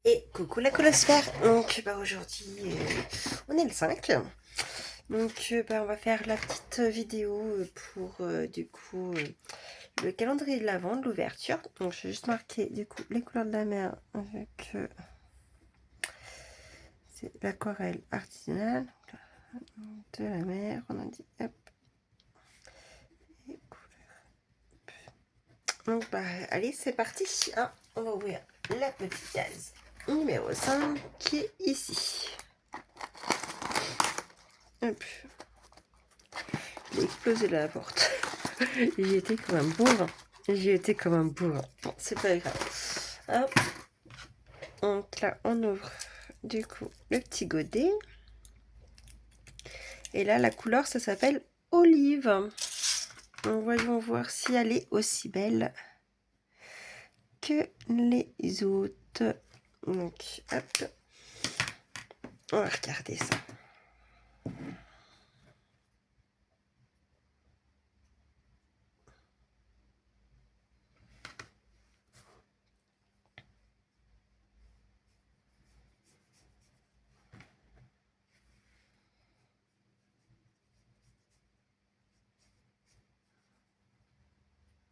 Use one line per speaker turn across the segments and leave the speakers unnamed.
Et coucou la colosphère. Donc aujourd'hui on est le 5. Donc on va faire la petite vidéo pour du coup le calendrier de l'Avent, de l'ouverture. Donc je vais juste marquer du coup les couleurs de la mer avec c'est l'aquarelle artisanale de la mer. On a dit hop. Et donc allez c'est parti. Hein, on va ouvrir la petite case numéro 5 qui est ici. Hop. J'ai explosé la porte. J'y étais comme un bourrin. J'y étais comme un bourrin. Bon, c'est pas grave. Hop. Donc là, on ouvre du coup le petit godet. Et là, la couleur, ça s'appelle olive. Donc, voyons voir si elle est aussi belle que les autres. Donc, hop. On va regarder ça.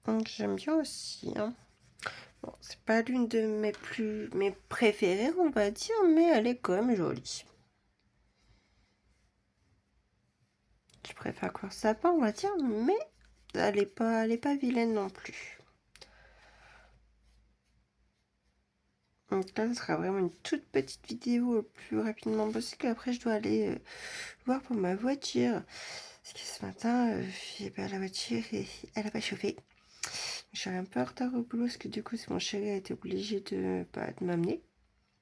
Donc, j'aime bien aussi. Hein. Bon, c'est pas l'une de mes préférées, on va dire, mais elle est quand même jolie. Je préfère couleur sapin, on va dire, mais elle est pas vilaine non plus. Donc là, ce sera vraiment une toute petite vidéo le plus rapidement possible. Après, je dois aller voir pour ma voiture. Parce que ce matin, la voiture, elle n'a pas chauffé. Je suis un peu en retard au boulot parce que du coup, mon chéri a été obligé de m'amener.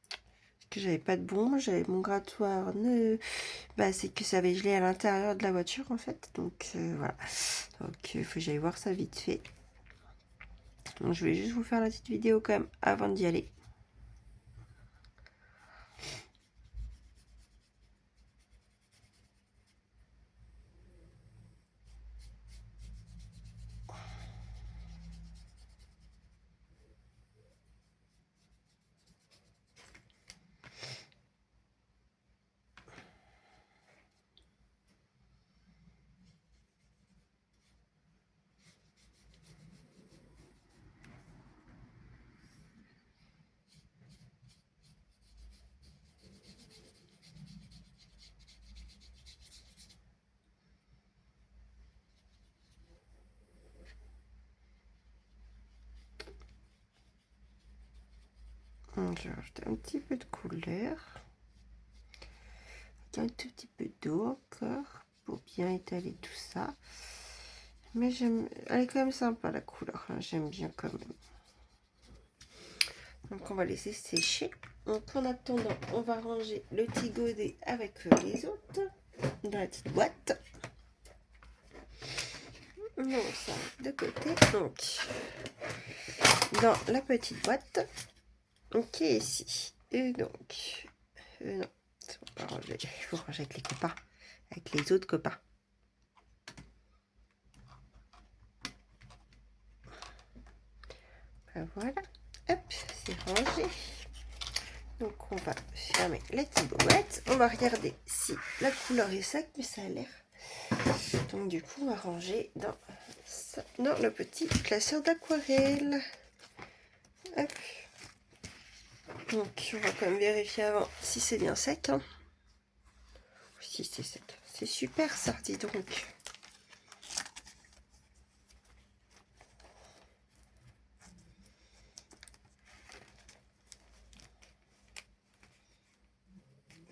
Parce que j'avais pas de bombe, j'avais mon grattoir. C'est que ça avait gelé à l'intérieur de la voiture en fait. Donc voilà. Donc il faut que j'aille voir ça vite fait. Donc je vais juste vous faire la petite vidéo quand même avant d'y aller. Donc, je vais rajouter un petit peu de couleur. Un tout petit peu d'eau encore pour bien étaler tout ça. Mais elle est quand même sympa la couleur, hein, j'aime bien quand même. Donc on va laisser sécher. Donc en attendant, on va ranger le petit godet avec les autres dans la petite boîte. Donc ça de côté. Donc dans la petite boîte qui est ici. Et donc non, on va ranger. Il faut ranger avec les copains, avec les autres copains. Ben voilà, hop, c'est rangé. Donc on va fermer la petite boîte. On va regarder si la couleur est sec, mais ça a l'air. Donc du coup on va ranger dans le petit classeur d'aquarelle. Hop. Donc on va quand même vérifier avant si c'est bien sec. Hein. Si c'est sec. C'est super ça, dis donc.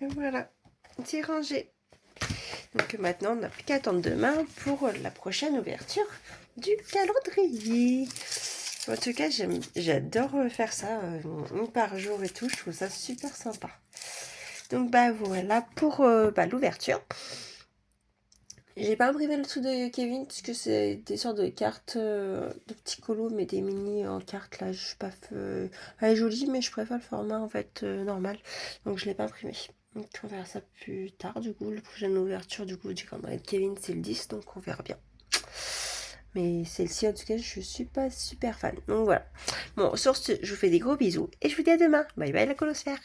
Et voilà, c'est rangé. Donc maintenant, on n'a plus qu'à attendre demain pour la prochaine ouverture du calendrier. En tout cas, j'adore faire ça, une par jour et tout. Je trouve ça super sympa. Donc voilà pour l'ouverture. J'ai pas imprimé le dessous de Kevin parce que c'est des sortes de cartes, de petits colos, mais des mini en cartes là. Je suis pas elle est jolie, mais je préfère le format en fait normal. Donc je l'ai pas imprimé. Donc on verra ça plus tard du coup. La prochaine ouverture du coup du calendrier de Kevin c'est le 10, donc on verra bien. Mais celle-ci, en tout cas, je suis pas super fan. Donc voilà. Bon, sur ce, je vous fais des gros bisous et je vous dis à demain. Bye bye la colosphère.